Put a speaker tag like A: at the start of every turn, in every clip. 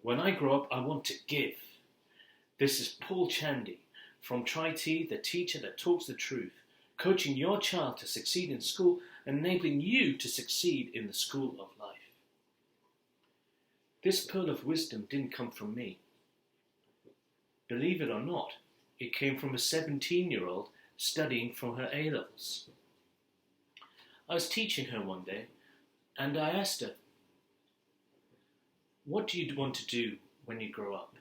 A: When I grow up, I want to give. This is Paul Chandy from Tri-T, the teacher that talks the truth, coaching your child to succeed in school and enabling you to succeed in the school of life. This pearl of wisdom didn't come from me. Believe it or not, it came from a 17-year-old studying for her A-levels. I was teaching her one day, and I asked her, "What do you want to do when you grow up?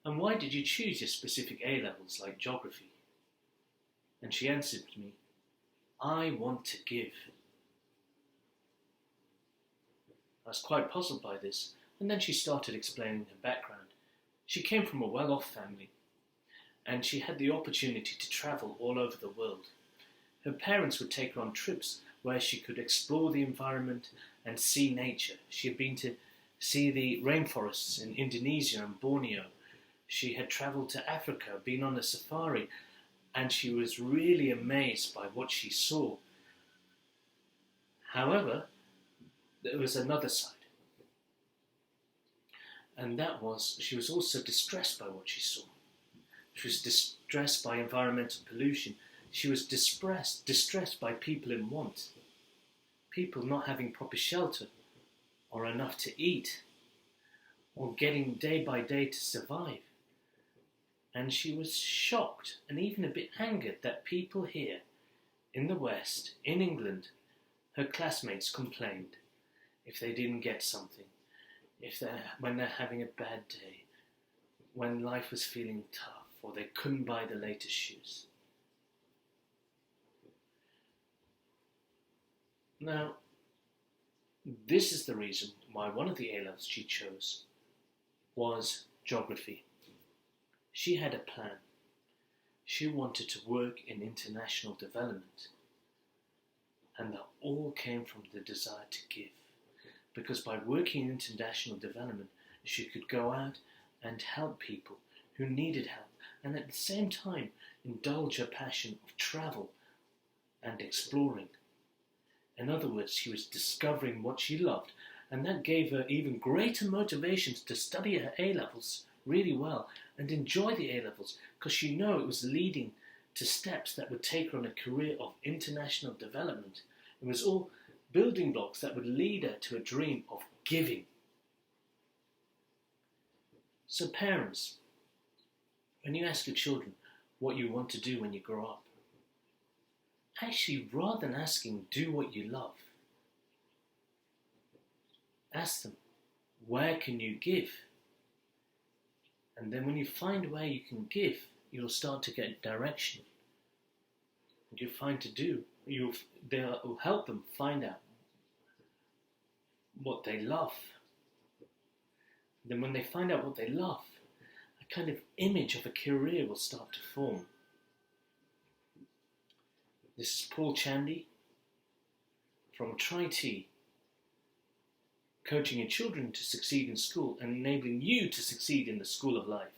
A: And why did you choose your specific A-levels like geography?" And she answered me, "I want to give." I was quite puzzled by this, and then she started explaining her background. She came from a well-off family, and she had the opportunity to travel all over the world. Her parents would take her on trips where she could explore the environment and see nature. She had been to see the rainforests in Indonesia and Borneo. She had travelled to Africa, been on a safari, and she was really amazed by what she saw. However, there was another side. And that was, she was also distressed by what she saw. She was distressed by environmental pollution. She was distressed by people in want. People not having proper shelter or enough to eat or getting day by day to survive. And she was shocked and even a bit angered that people here in the West, in England, her classmates complained if they didn't get something, when they're having a bad day, when life was feeling tough, or they couldn't buy the latest shoes. Now, this is the reason why one of the A-levels she chose was geography. She had a plan. She wanted to work in international development. And that all came from the desire to give. Because by working in international development, she could go out and help people who needed help, and at the same time indulge her passion of travel and exploring. In other words, she was discovering what she loved, and that gave her even greater motivations to study her A-levels really well and enjoy the A-levels, because she knew it was leading to steps that would take her on a career of international development. It was all building blocks that would lead her to a dream of giving. So parents, when you ask your children what you want to do when you grow up, actually, rather than asking, do what you love, ask them, where can you give? And then when you find where you can give, you'll start to get direction. And you'll find to do, they'll help them find out what they love. Then when they find out what they love, a kind of image of a career will start to form. This is Paul Chandy from Tri-T, coaching your children to succeed in school and enabling you to succeed in the school of life.